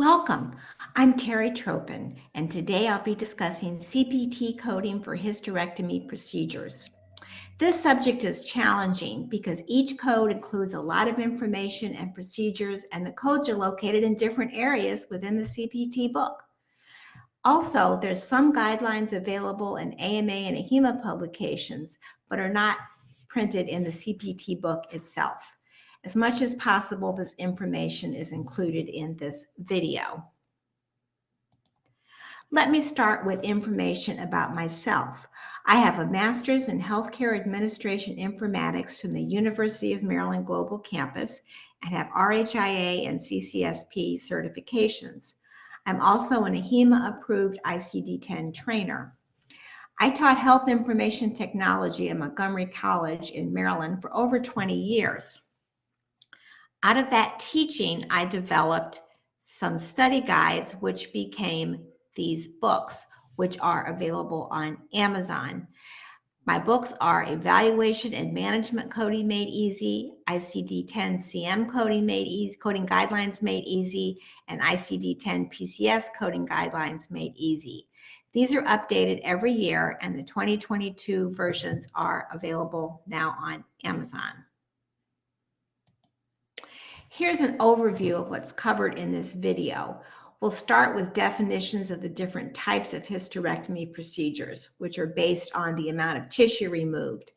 Welcome. I'm Terry Tropin, and today I'll be discussing CPT coding for hysterectomy procedures. This subject is challenging because each code includes a lot of information and procedures, and the codes are located in different areas within the CPT book. Also, there's some guidelines available in AMA and AHEMA publications, but are not printed in the CPT book itself. As much as possible, this information is included in this video. Let me start with information about myself. I have a master's in healthcare administration informatics from the University of Maryland Global Campus and have RHIA and CCSP certifications. I'm also an AHEMA-approved ICD-10 trainer. I taught health information technology at Montgomery College in Maryland for over 20 years. Out of that teaching, I developed some study guides, which became these books, which are available on Amazon. My books are Evaluation and Management Coding Made Easy, ICD-10 CM Coding Made Easy, Coding Guidelines Made Easy, and ICD-10 PCS Coding Guidelines Made Easy. These are updated every year, and the 2022 versions are available now on Amazon. Here's an overview of what's covered in this video. We'll start with definitions of the different types of hysterectomy procedures, which are based on the amount of tissue removed.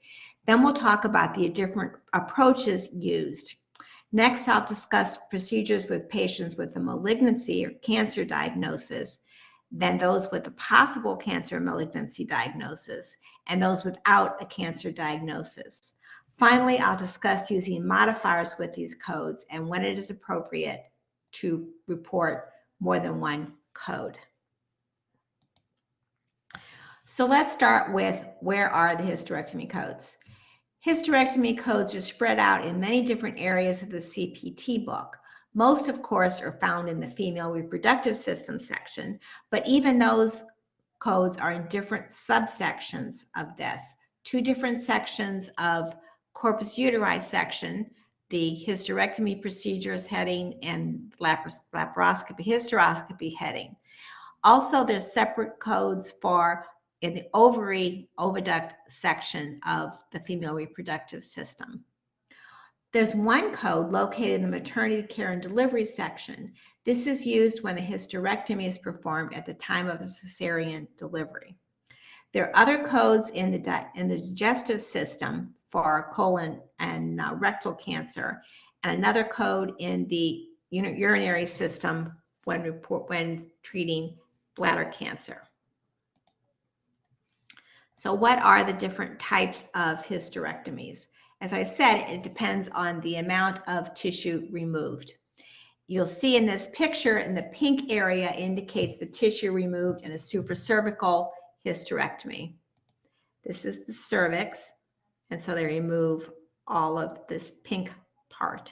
Then we'll talk about the different approaches used. Next, I'll discuss procedures with patients with a malignancy or cancer diagnosis, then those with a possible cancer or malignancy diagnosis, and those without a cancer diagnosis. Finally, I'll discuss using modifiers with these codes and when it is appropriate to report more than one code. So let's start with where are the hysterectomy codes. Hysterectomy codes are spread out in many different areas of the CPT book. Most, of course, are found in the female reproductive system section, but even those codes are in different subsections of this. Two different sections of corpus uteri section, the hysterectomy procedures heading and laparoscopy, hysteroscopy heading. Also, there's separate codes for in the oviduct section of the female reproductive system. There's one code located in the maternity care and delivery section. This is used when a hysterectomy is performed at the time of a cesarean delivery. There are other codes in the digestive system for colon and rectal cancer, and another code in the urinary system when treating bladder cancer. So what are the different types of hysterectomies? As I said, it depends on the amount of tissue removed. You'll see in this picture, in the pink area indicates the tissue removed in a supracervical hysterectomy. This is the cervix, and so they remove all of this pink part.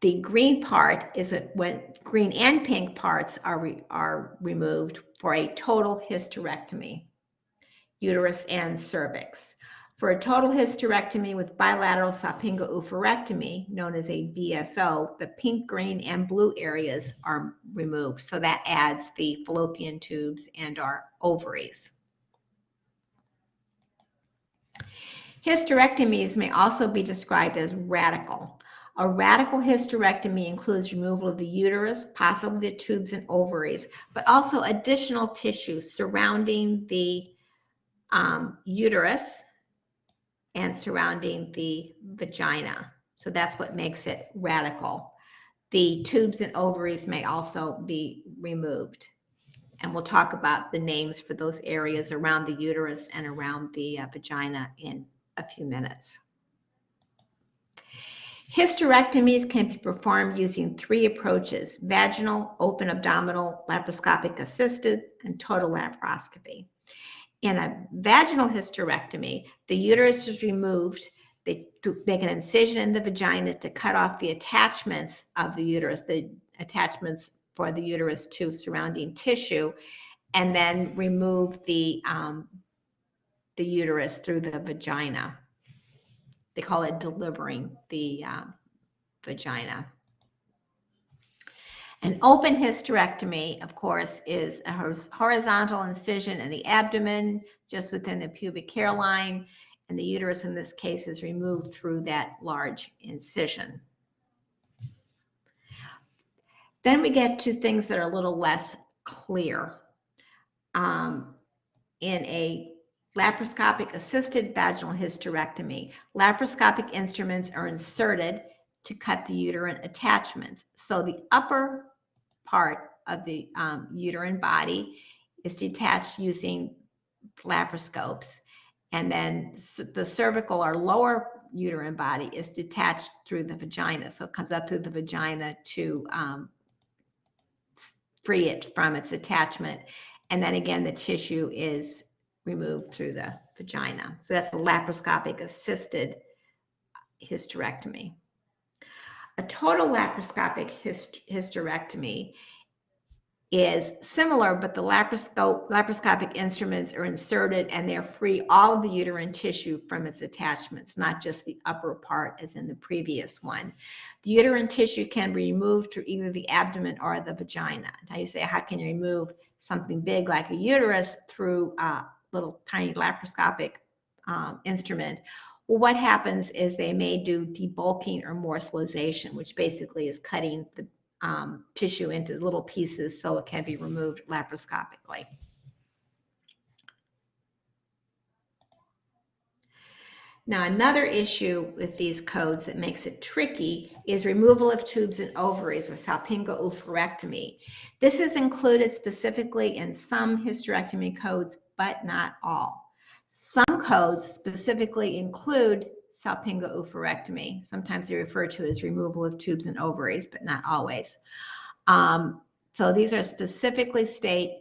The green part is when green and pink parts are removed for a total hysterectomy, uterus and cervix. For a total hysterectomy with bilateral salpingo-oophorectomy, known as a BSO, the pink, green, and blue areas are removed. So that adds the fallopian tubes and our ovaries. Hysterectomies may also be described as radical. A radical hysterectomy includes removal of the uterus, possibly the tubes and ovaries, but also additional tissue surrounding the uterus and surrounding the vagina. So that's what makes it radical. The tubes and ovaries may also be removed. And we'll talk about the names for those areas around the uterus and around the vagina in a few minutes. Hysterectomies can be performed using three approaches: vaginal, open abdominal, laparoscopic assisted, and total laparoscopy. In a vaginal hysterectomy, the uterus is removed. They make an incision in the vagina to cut off the attachments of the uterus, the attachments for the uterus to surrounding tissue, and then remove the uterus through the vagina. They call it delivering the vagina. An open hysterectomy, of course, is a horizontal incision in the abdomen, just within the pubic hairline, and the uterus in this case is removed through that large incision. Then we get to things that are a little less clear. In a laparoscopic assisted vaginal hysterectomy, laparoscopic instruments are inserted to cut the uterine attachments. So the upper part of the uterine body is detached using laparoscopes, and then the cervical or lower uterine body is detached through the vagina. So it comes up through the vagina to free it from its attachment. And then again, the tissue is removed through the vagina. So that's a laparoscopic assisted hysterectomy. A total laparoscopic hysterectomy is similar, but the laparoscopic instruments are inserted and they're free all of the uterine tissue from its attachments, not just the upper part as in the previous one. The uterine tissue can be removed through either the abdomen or the vagina. Now you say, how can you remove something big like a uterus through a little tiny laparoscopic instrument? Well, what happens is they may do debulking or morselization, which basically is cutting the tissue into little pieces so it can be removed laparoscopically. Now, another issue with these codes that makes it tricky is removal of tubes and ovaries, or salpingo-oophorectomy. This is included specifically in some hysterectomy codes, but not all. Some codes specifically include salpingo-oophorectomy. Sometimes they refer to as removal of tubes and ovaries, but not always. So these are specifically state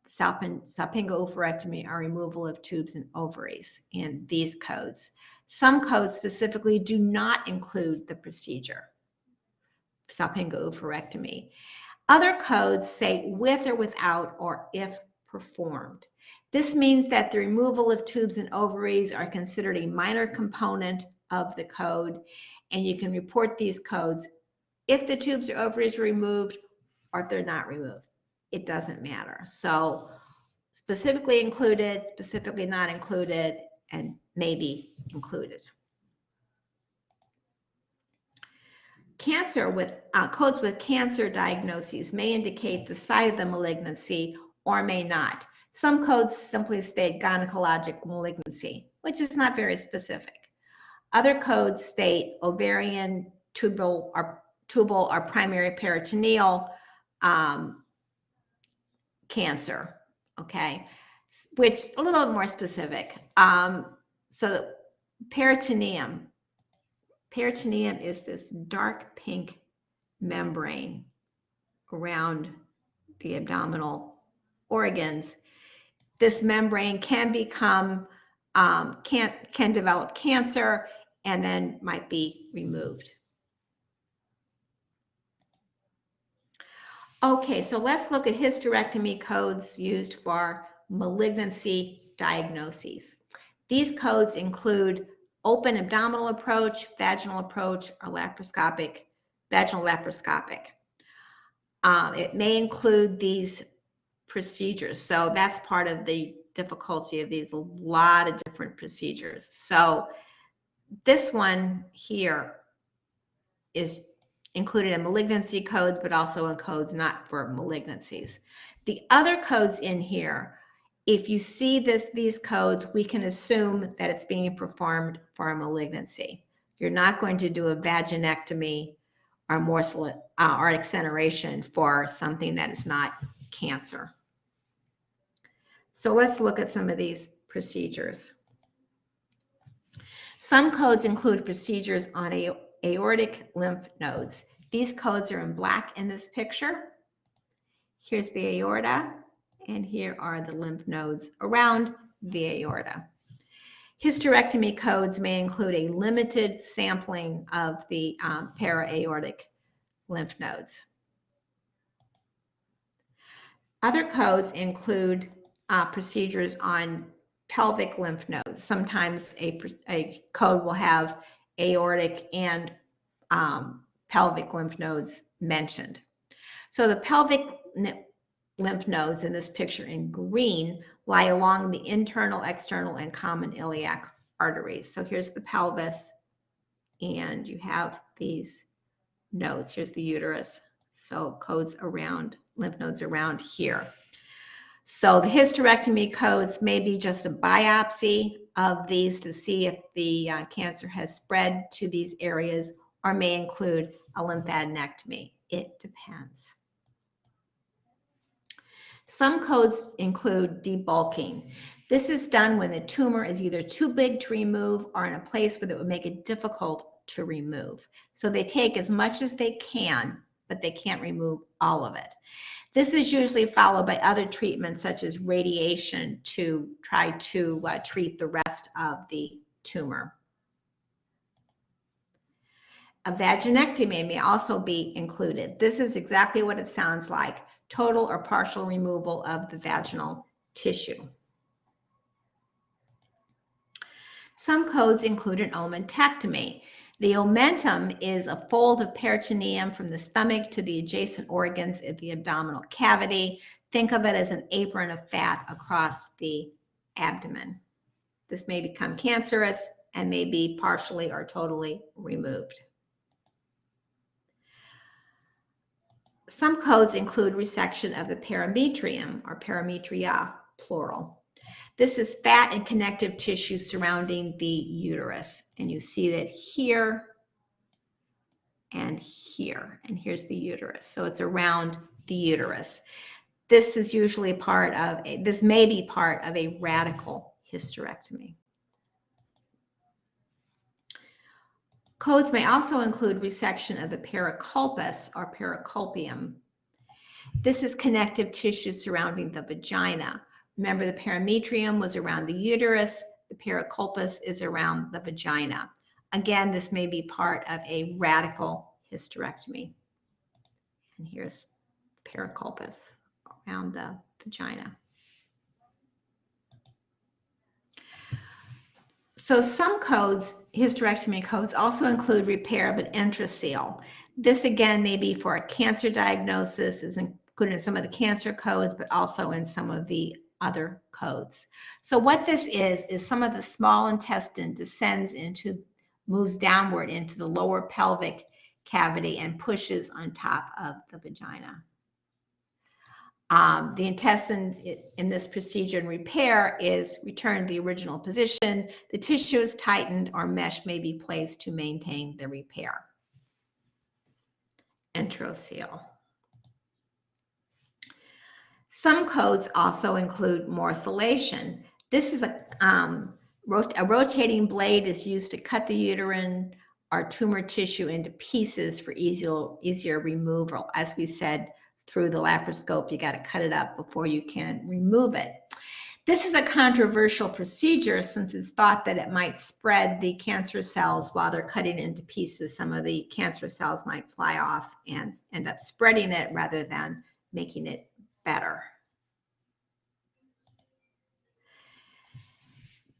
salpingo-oophorectomy or removal of tubes and ovaries in these codes. Some codes specifically do not include the procedure, salpingo-oophorectomy. Other codes say with or without or if performed. This means that the removal of tubes and ovaries are considered a minor component of the code, and you can report these codes if the tubes or ovaries are removed or if they're not removed. It doesn't matter. So specifically included, specifically not included, and maybe included. Cancer with codes with cancer diagnoses may indicate the site of the malignancy or may not. Some codes simply state gynecologic malignancy, which is not very specific. Other codes state ovarian, tubal, or primary peritoneal cancer, okay, which is a little more specific. So peritoneum is this dark pink membrane around the abdominal organs. This membrane can become, can develop cancer and then might be removed. Okay, so let's look at hysterectomy codes used for malignancy diagnoses. These codes include open abdominal approach, vaginal approach, or laparoscopic, vaginal laparoscopic. It may include these procedures. So that's part of the difficulty of these, a lot of different procedures. So this one here is included in malignancy codes, but also in codes not for malignancies. The other codes in here, if you see these codes, we can assume that it's being performed for a malignancy. You're not going to do a vaginectomy or or excineration for something that is not cancer. So let's look at some of these procedures. Some codes include procedures on aortic lymph nodes. These codes are in black in this picture. Here's the aorta, and here are the lymph nodes around the aorta. Hysterectomy codes may include a limited sampling of the para-aortic lymph nodes. Other codes include procedures on pelvic lymph nodes. Sometimes a code will have aortic and pelvic lymph nodes mentioned. So the pelvic lymph nodes in this picture in green lie along the internal, external, and common iliac arteries. So here's the pelvis, and you have these nodes. Here's the uterus. So codes around, lymph nodes around here. So the hysterectomy codes may be just a biopsy of these to see if the cancer has spread to these areas, or may include a lymphadenectomy. It depends. Some codes include debulking. This is done when the tumor is either too big to remove or in a place where it would make it difficult to remove. So they take as much as they can, but they can't remove all of it. This is usually followed by other treatments such as radiation to try to treat the rest of the tumor. A vaginectomy may also be included. This is exactly what it sounds like, total or partial removal of the vaginal tissue. Some codes include an omentectomy. The omentum is a fold of peritoneum from the stomach to the adjacent organs of the abdominal cavity. Think of it as an apron of fat across the abdomen. This may become cancerous and may be partially or totally removed. Some codes include resection of the parametrium, or parametria, plural. This is fat and connective tissue surrounding the uterus. And you see that here and here, and here's the uterus. So it's around the uterus. This is usually part of, this may be part of a radical hysterectomy. Codes may also include resection of the periculpus or periculpium. This is connective tissue surrounding the vagina. Remember, the parametrium was around the uterus, the periculpus is around the vagina. Again, this may be part of a radical hysterectomy. And here's the periculpus around the vagina. So some codes, hysterectomy codes, also include repair of an intraceal. This again may be for a cancer diagnosis, is included in some of the cancer codes, but also in some of the other codes. So what this is some of the small intestine descends into, moves downward into the lower pelvic cavity and pushes on top of the vagina. The intestine in this procedure and repair is returned to the original position. The tissue is tightened or mesh may be placed to maintain the repair. Enteroceal. Some codes also include morcellation. This is a rotating blade is used to cut the uterine or tumor tissue into pieces for easier removal. As we said, through the laparoscope, you got to cut it up before you can remove it. This is a controversial procedure since it's thought that it might spread the cancer cells while they're cutting into pieces. Some of the cancer cells might fly off and end up spreading it rather than making it better.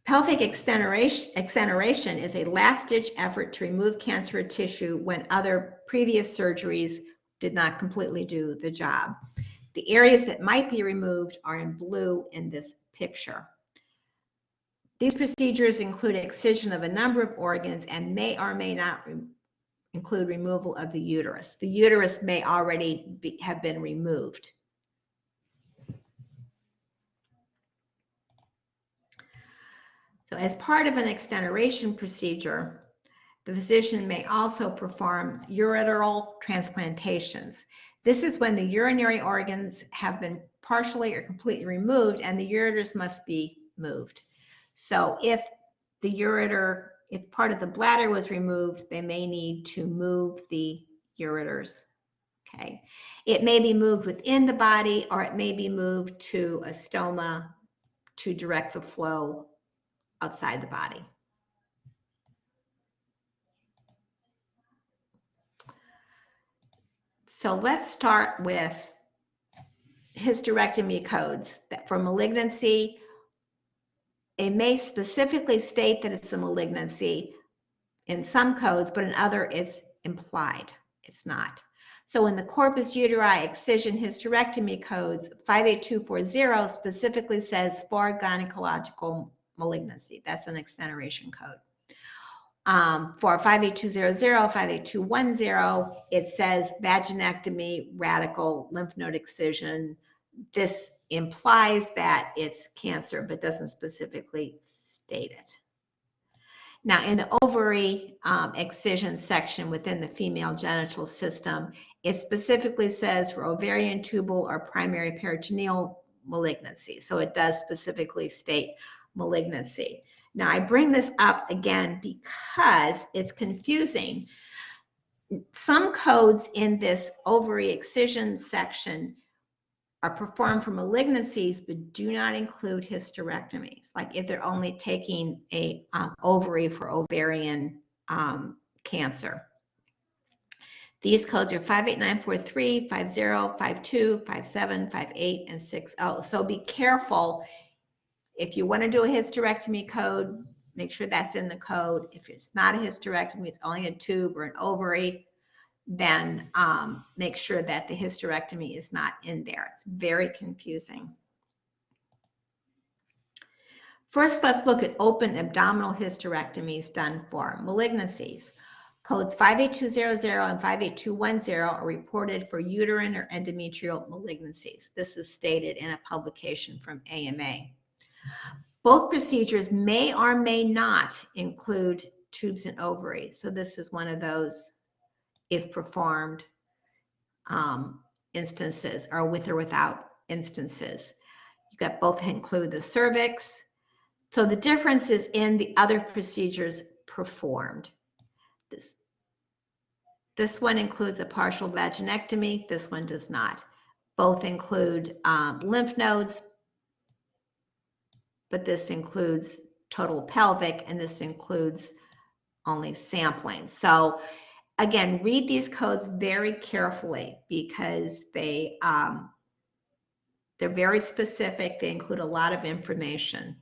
Pelvic excineration is a last-ditch effort to remove cancer tissue when other previous surgeries did not completely do the job. The areas that might be removed are in blue in this picture. These procedures include excision of a number of organs and may or may not include removal of the uterus. The uterus may already have been removed. So as part of an excineration procedure, the physician may also perform ureteral transplantations. This is when the urinary organs have been partially or completely removed and the ureters must be moved. So if the ureter, if part of the bladder was removed, they may need to move the ureters. Okay. It may be moved within the body or it may be moved to a stoma to direct the flow outside the body. So let's start with hysterectomy codes. That for malignancy, it may specifically state that it's a malignancy in some codes, but in other it's implied. It's not. So in the corpus uteri excision hysterectomy codes, 58240 specifically says for gynecological malignancy. That's an extenuation code. For 58200, 58210, it says vaginectomy, radical lymph node excision. This implies that it's cancer, but doesn't specifically state it. Now, in the ovary excision section within the female genital system, it specifically says for ovarian tubal or primary peritoneal malignancy. So it does specifically state malignancy. Now, I bring this up again because it's confusing. Some codes in this ovary excision section are performed for malignancies, but do not include hysterectomies. Like if they're only taking a ovary for ovarian cancer. These codes are 58943, 50, 52, 57, 58, and 60. So be careful. If you want to do a hysterectomy code, make sure that's in the code. If it's not a hysterectomy, it's only a tube or an ovary, then make sure that the hysterectomy is not in there. It's very confusing. First, let's look at open abdominal hysterectomies done for malignancies. Codes 58200 and 58210 are reported for uterine or endometrial malignancies. This is stated in a publication from AMA. Both procedures may or may not include tubes and ovaries. So this is one of those, if performed, instances, or with or without instances. You got both include the cervix. So the difference is in the other procedures performed. This one includes a partial vaginectomy. This one does not. Both include lymph nodes, but this includes total pelvic, and this includes only sampling. So again, read these codes very carefully because they're very specific. They include a lot of information.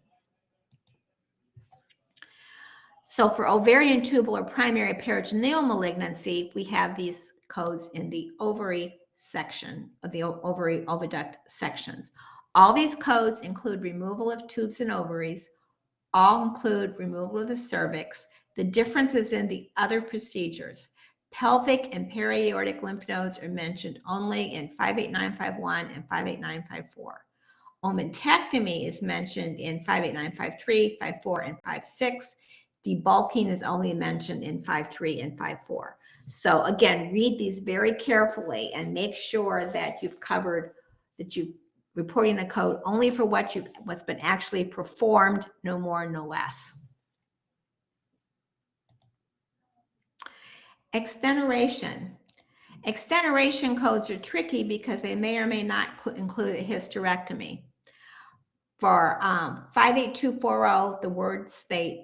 So for ovarian tubal or primary peritoneal malignancy, we have these codes in the ovary section of the ovary oviduct sections. All these codes include removal of tubes and ovaries. All include removal of the cervix. The differences in the other procedures. Pelvic and periaortic lymph nodes are mentioned only in 58951 and 58954. Omentectomy is mentioned in 58953, 54, and 56. Debulking is only mentioned in 53 and 54. So again, read these very carefully and make sure that you've covered, that you're reporting the code only for what's been actually performed, no more, no less. Extenuation. Extenuation codes are tricky because they may or may not include a hysterectomy. For 58240,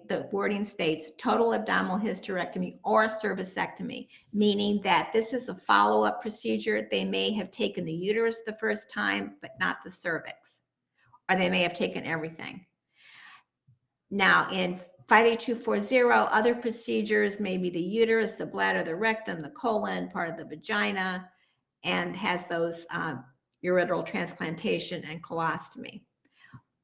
the wording states total abdominal hysterectomy or cervicectomy, meaning that this is a follow-up procedure. They may have taken the uterus the first time, but not the cervix, or they may have taken everything. Now, in 58240, other procedures may be the uterus, the bladder, the rectum, the colon, part of the vagina, and has those ureteral transplantation and colostomy.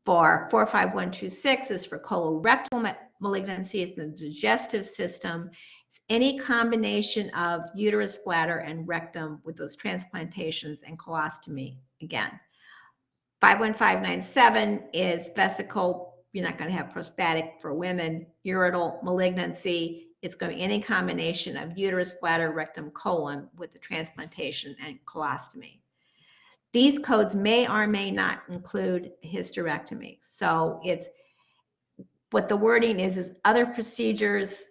For 45126 is for colorectal malignancy, it's the digestive system. It's any combination of uterus, bladder, and rectum with those transplantations and colostomy again. 51597 is vesicle. You're not going to have prostatic for women. Ureteral malignancy, it's going to be any combination of uterus, bladder, rectum, colon with the transplantation and colostomy. These codes may or may not include hysterectomy. So it's what the wording is other procedures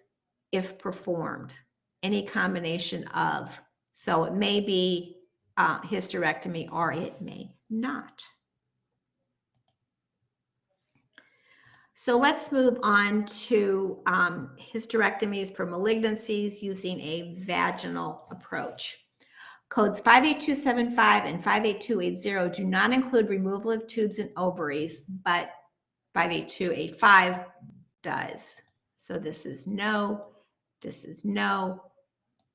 if performed, any combination of. So it may be hysterectomy or it may not. So let's move on to hysterectomies for malignancies using a vaginal approach. Codes 58275 and 58280 do not include removal of tubes and ovaries, but 58285 does. So this is no, this is no,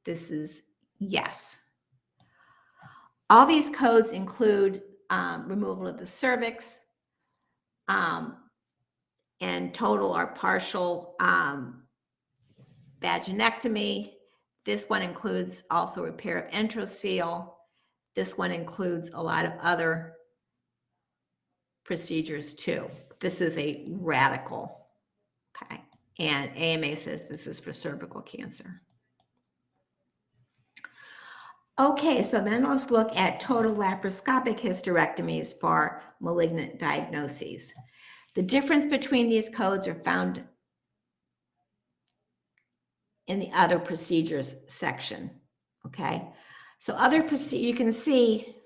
this is yes. All these codes include removal of the cervix, and total or partial vaginectomy. This one includes also repair of enteroceal. This one includes a lot of other procedures too. This is a radical, okay? And AMA says this is for cervical cancer. Okay, so then let's look at total laparoscopic hysterectomies for malignant diagnoses. The difference between these codes are found in the other procedures section, okay? So other procedures, you can see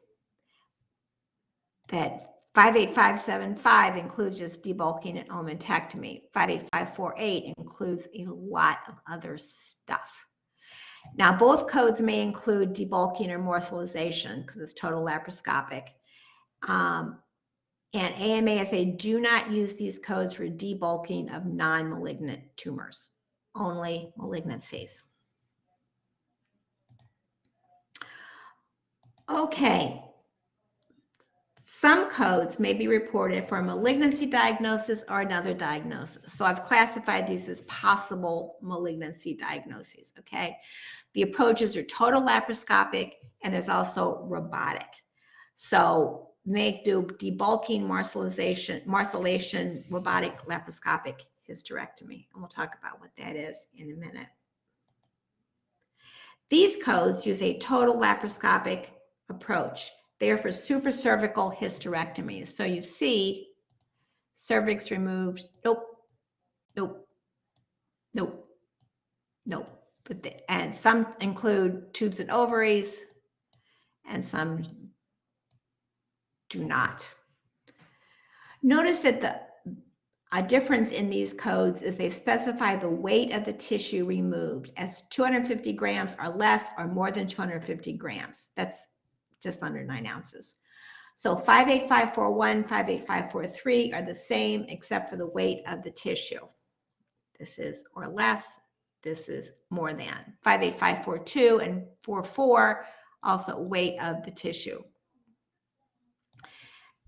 that 58575 includes just debulking and omentectomy. 58548 includes a lot of other stuff. Now, both codes may include debulking or morselization because it's total laparoscopic. And AMA says they do not use these codes for debulking of non-malignant tumors, only malignancies. Okay. Some codes may be reported for a malignancy diagnosis or another diagnosis. So I've classified these as possible malignancy diagnoses, okay? The approaches are total laparoscopic and there's also robotic. So they do debulking, morcellation, robotic laparoscopic hysterectomy. And we'll talk about what that is in a minute. These codes use a total laparoscopic approach. They are for supracervical hysterectomies. So you see cervix removed, nope, nope, nope, nope. And some include tubes and ovaries, and some do not. Notice that a difference in these codes is they specify the weight of the tissue removed as 250 grams or less or more than 250 grams. That's just under 9 ounces. So 58541, 58543 are the same except for the weight of the tissue. This is or less, this is more than. 58542 and 44 also weight of the tissue.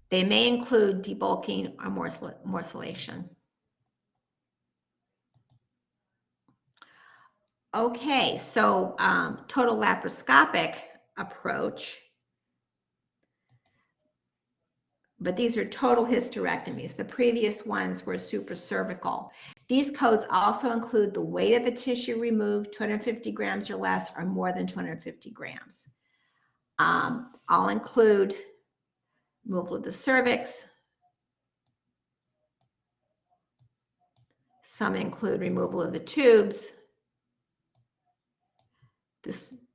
They may include debulking or morcellation. Okay, so total laparoscopic approach, but these are total hysterectomies. The previous ones were supracervical. These codes also include the weight of the tissue removed, 250 grams or less, or more than 250 grams. I'll include removal of the cervix. Some include removal of the tubes.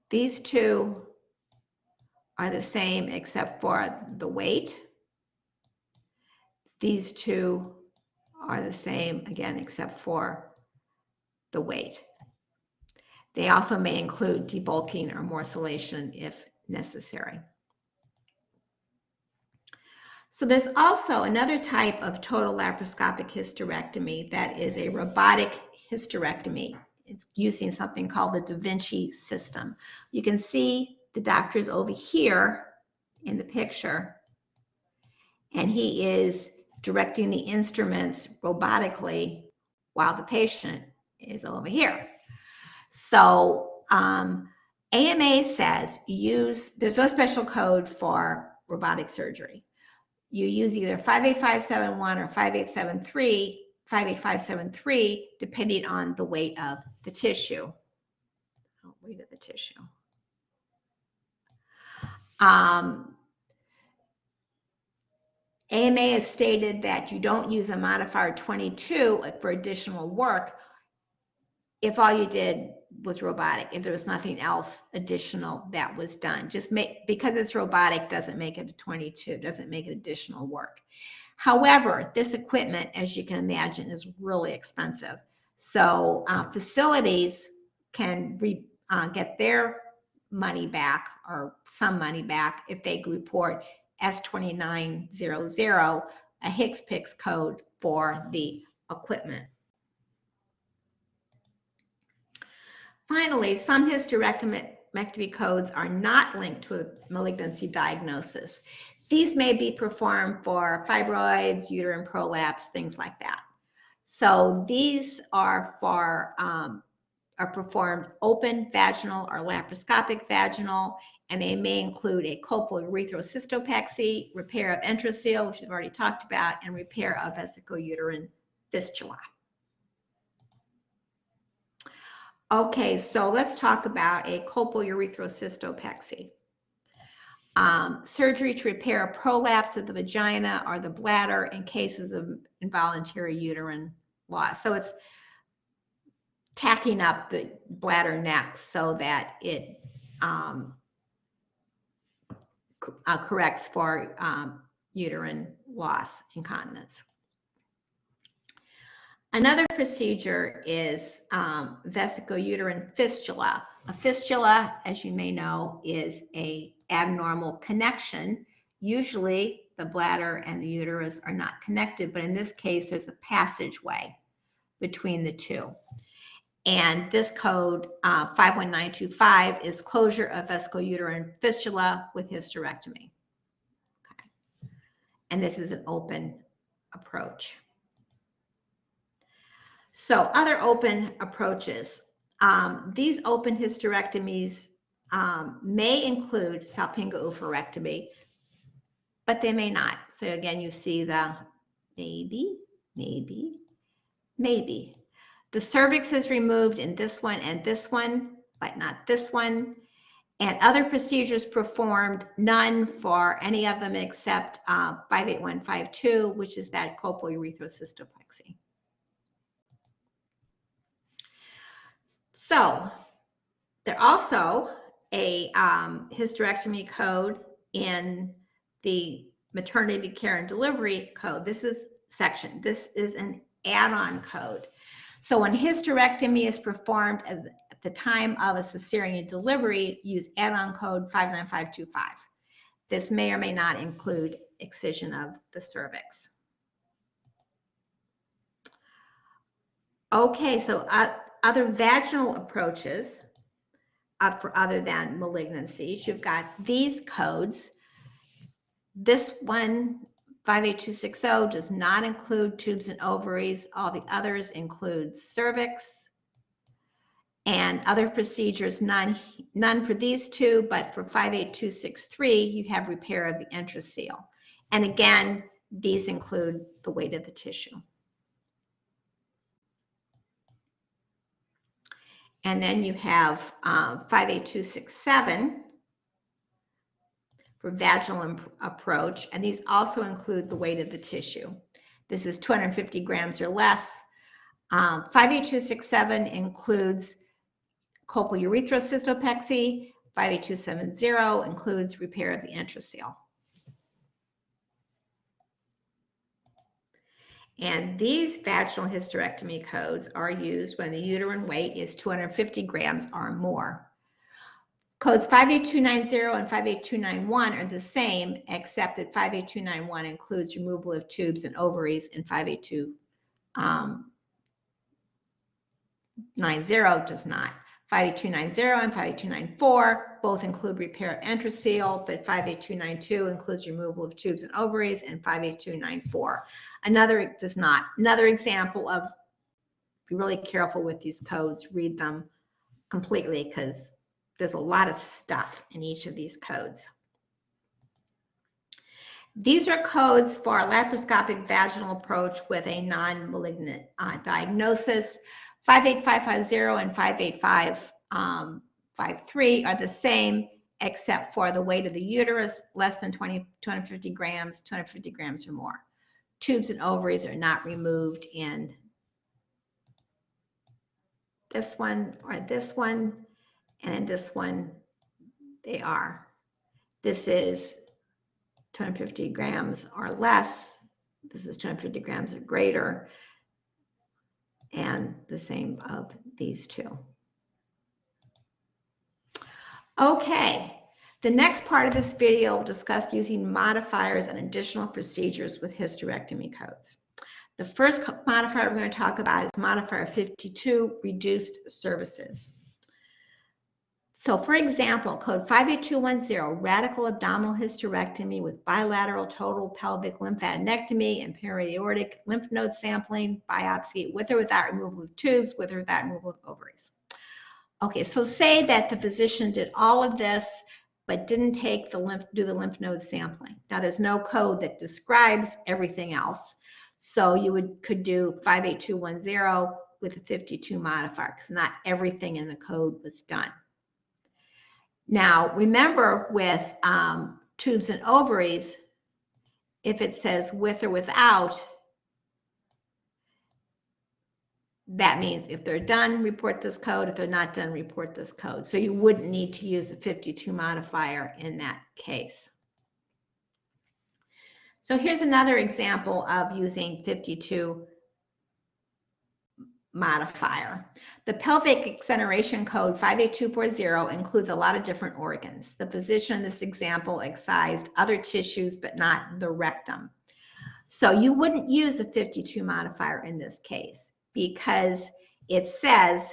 These two are the same except for the weight. These two are the same, again, except for the weight. They also may include debulking or morcellation if necessary. So there's also another type of total laparoscopic hysterectomy that is a robotic hysterectomy. It's using something called the Da Vinci system. You can see the doctor's over here in the picture, and he is directing the instruments robotically while the patient is over here. So AMA says there's no special code for robotic surgery. You use either 58571 or 58573, depending on the weight of the tissue. Weight of the tissue. AMA has stated that you don't use a modifier 22 for additional work if all you did was robotic, if there was nothing else additional that was done. Because it's robotic doesn't make it a 22, doesn't make it additional work. However, this equipment, as you can imagine, is really expensive. So facilities can get their money back or some money back if they report S2900, a HCPCS code for the equipment. Finally, some hysterectomy hysterectomy codes are not linked to a malignancy diagnosis. These may be performed for fibroids, uterine prolapse, things like that. So these are performed open vaginal or laparoscopic vaginal, and they may include a colpal urethrocystopaxy, repair of enteroceal, which we've already talked about, and repair of vesicouterine fistula. Okay, so let's talk about a colpal urethrocystopaxy. Surgery to repair a prolapse of the vagina or the bladder in cases of involuntary uterine loss. So it's tacking up the bladder neck so that it corrects for uterine loss, incontinence. Another procedure is vesicouterine fistula. A fistula, as you may know, is an abnormal connection. Usually the bladder and the uterus are not connected, but in this case there's a passageway between the two. And this code 51925 is closure of vesicouterine fistula with hysterectomy. Okay. And this is an open approach. So other open approaches. These open hysterectomies may include salpingo-oophorectomy, but they may not. So again, you see the maybe. The cervix is removed in this one and this one, but not this one. And other procedures performed, none for any of them except 58152, which is that colpal urethrocystoplexy. So there's also a hysterectomy code in the maternity care and delivery code. This is an add-on code. So when hysterectomy is performed at the time of a cesarean delivery, use add-on code 59525. This may or may not include excision of the cervix. Okay, so other vaginal approaches for other than malignancies, you've got these codes. This one, 58260, does not include tubes and ovaries. All the others include cervix. And other procedures, none for these two, but for 58263, you have repair of the enteroceal. And again, these include the weight of the tissue. And then you have 58267 for vaginal approach, and these also include the weight of the tissue. This is 250 grams or less. 58267 includes colpal urethrocystopaxy. 58270 includes repair of the enteroceal. And these vaginal hysterectomy codes are used when the uterine weight is 250 grams or more. Codes 58290 and 58291 are the same, except that 58291 includes removal of tubes and ovaries, and 58290 does not. 58290 and 58294 both include repair of enteroceal, but 58292 includes removal of tubes and ovaries, and 58294 another does not. Another example of, be really careful with these codes, read them completely because there's a lot of stuff in each of these codes. These are codes for a laparoscopic vaginal approach with a non-malignant diagnosis. 58550 and 58553 are the same, except for the weight of the uterus, less than 250 grams or more. Tubes and ovaries are not removed in this one or this one, and in this one they are. This is 250 grams or less. This is 250 grams or greater, and the same of these two. Okay, the next part of this video will discuss using modifiers and additional procedures with hysterectomy codes. The first modifier we're going to talk about is modifier 52, reduced services. So for example, code 58210, radical abdominal hysterectomy with bilateral total pelvic lymphadenectomy and periaortic lymph node sampling, biopsy with or without removal of tubes, with or without removal of ovaries. Okay, so say that the physician did all of this, but didn't take do the lymph node sampling. Now there's no code that describes everything else. So you could do 58210 with a 52 modifier because not everything in the code was done. Now, remember with tubes and ovaries, if it says with or without, that means if they're done, report this code. If they're not done, report this code. So you wouldn't need to use a 52 modifier in that case. So here's another example of using 52 modifier. The pelvic excineration code 58240 includes a lot of different organs. The physician in this example excised other tissues, but not the rectum. So you wouldn't use a 52 modifier in this case because it says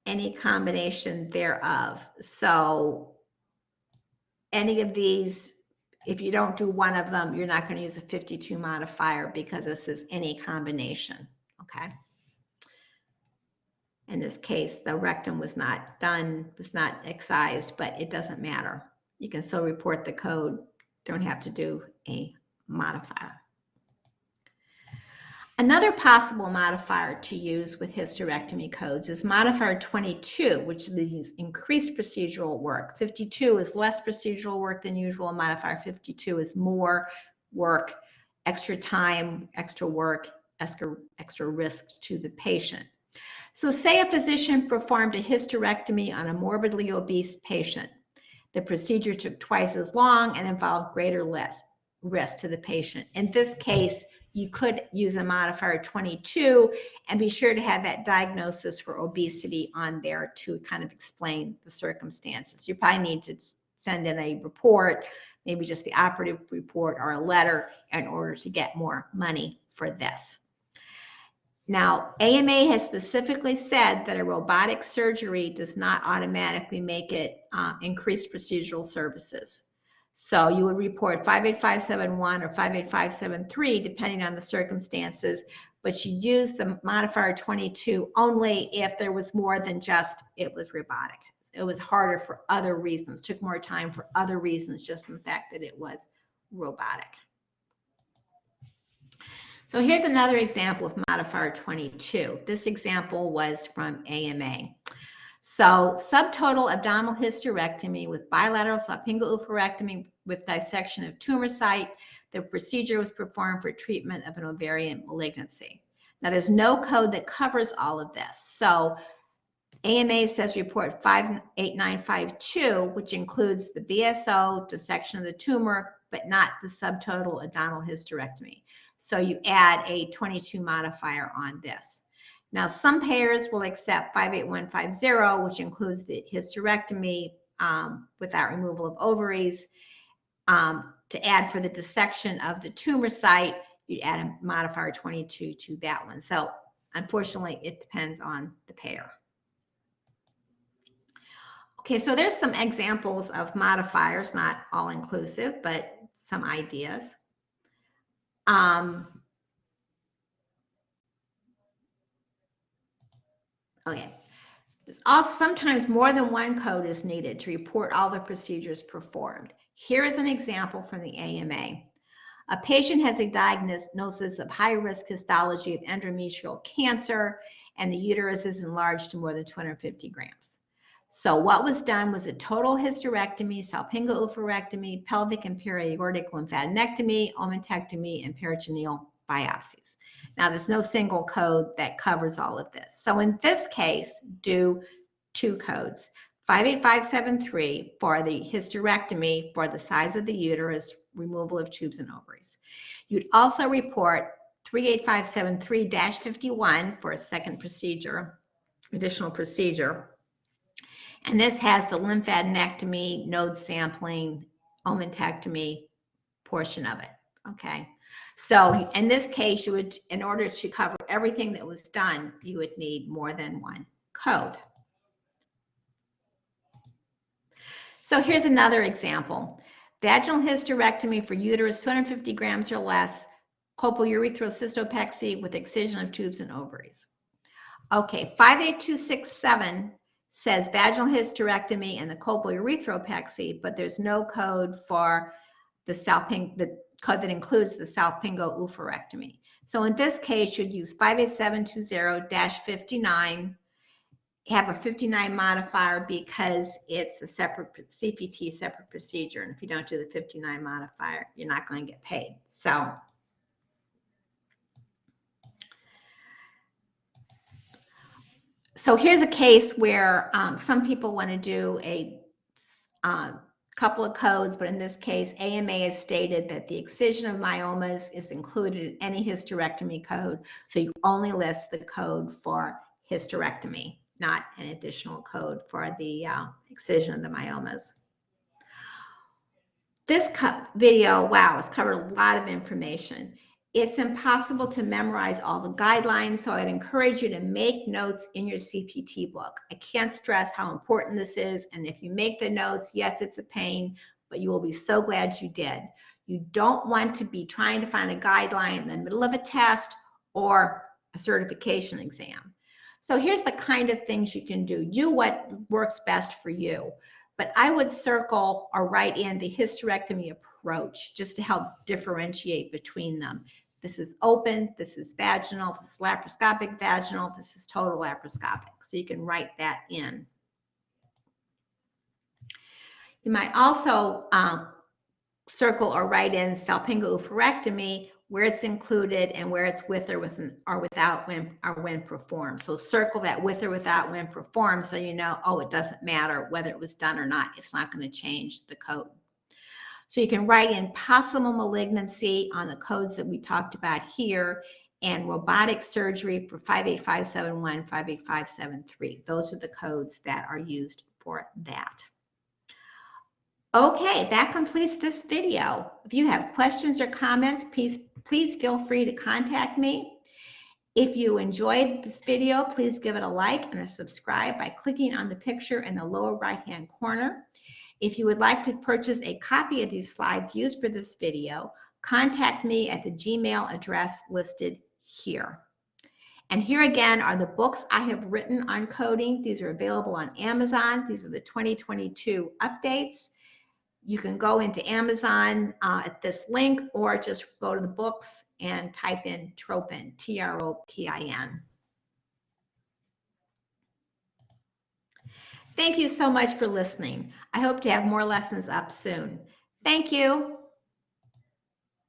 any combination thereof. So any of these, if you don't do one of them, you're not going to use a 52 modifier because this is any combination, okay? In this case, the rectum was not done, was not excised, but it doesn't matter. You can still report the code, don't have to do a modifier. Another possible modifier to use with hysterectomy codes is modifier 22, which means increased procedural work. 52 is less procedural work than usual. Modifier 52 is more work, extra time, extra work, extra risk to the patient. So say a physician performed a hysterectomy on a morbidly obese patient. The procedure took twice as long and involved greater risk to the patient. In this case, you could use a modifier 22 and be sure to have that diagnosis for obesity on there to kind of explain the circumstances. You probably need to send in a report, maybe just the operative report or a letter in order to get more money for this. Now, AMA has specifically said that a robotic surgery does not automatically make it increased procedural services. So you would report 58571 or 58573 depending on the circumstances, but you use the modifier 22 only if there was more than just it was robotic. It was harder for other reasons, took more time for other reasons, just in the fact that it was robotic. So here's another example of modifier 22. This example was from AMA. So subtotal abdominal hysterectomy with bilateral salpingo-oophorectomy with dissection of tumor site. The procedure was performed for treatment of an ovarian malignancy. Now there's no code that covers all of this. So AMA says report 58952, which includes the BSO, dissection of the tumor, but not the subtotal abdominal hysterectomy. So you add a 22 modifier on this. Now, some payers will accept 58150, which includes the hysterectomy without removal of ovaries. To add for the dissection of the tumor site, you'd add a modifier 22 to that one. So unfortunately, it depends on the payer. Okay, so there's some examples of modifiers, not all inclusive, but some ideas. Okay, sometimes more than one code is needed to report all the procedures performed. Here is an example from the AMA. A patient has a diagnosis of high-risk histology of endometrial cancer, and the uterus is enlarged to more than 250 grams. So what was done was a total hysterectomy, salpingo-oophorectomy, pelvic and periaortic lymphadenectomy, omentectomy, and peritoneal biopsies. Now, there's no single code that covers all of this. So in this case, do two codes. 58573 for the hysterectomy for the size of the uterus, removal of tubes and ovaries. You'd also report 38573-51 for a second procedure, additional procedure. And this has the lymphadenectomy, node sampling, omentectomy portion of it, okay? So in this case, you would, in order to cover everything that was done, you would need more than one code. So here's another example. Vaginal hysterectomy for uterus 250 grams or less, colpourethral cystopexy with excision of tubes and ovaries. Okay, 58267 says vaginal hysterectomy and the colpourethropexy, but there's no code for the code that includes the salpingo-oophorectomy. So in this case, you'd use 58720-59, have a 59 modifier because it's a separate CPT, separate procedure. And if you don't do the 59 modifier, you're not going to get paid. So here's a case where some people want to do a couple of codes, but in this case, AMA has stated that the excision of myomas is included in any hysterectomy code. So you only list the code for hysterectomy, not an additional code for the excision of the myomas. This video, wow, has covered a lot of information. It's impossible to memorize all the guidelines, so I'd encourage you to make notes in your CPT book. I can't stress how important this is, and if you make the notes, yes, it's a pain, but you will be so glad you did. You don't want to be trying to find a guideline in the middle of a test or a certification exam. So here's the kind of things you can do. Do what works best for you. But I would circle or write in the hysterectomy approach just to help differentiate between them. This is open, this is vaginal, this is laparoscopic vaginal, this is total laparoscopic. So you can write that in. You might also circle or write in salpingo-oophorectomy, where it's included and where it's with or without when performed. So circle that with or without when performed so you know, oh, it doesn't matter whether it was done or not. It's not going to change the code. So you can write in possible malignancy on the codes that we talked about here and robotic surgery for 58571, 58573. Those are the codes that are used for that. Okay, that completes this video. If you have questions or comments, please feel free to contact me. If you enjoyed this video, please give it a like and a subscribe by clicking on the picture in the lower right-hand corner. If you would like to purchase a copy of these slides used for this video, contact me at the Gmail address listed here. And here again are the books I have written on coding. These are available on Amazon. These are the 2022 updates. You can go into Amazon at this link or just go to the books and type in Tropin, T-R-O-P-I-N. Thank you so much for listening. I hope to have more lessons up soon. Thank you.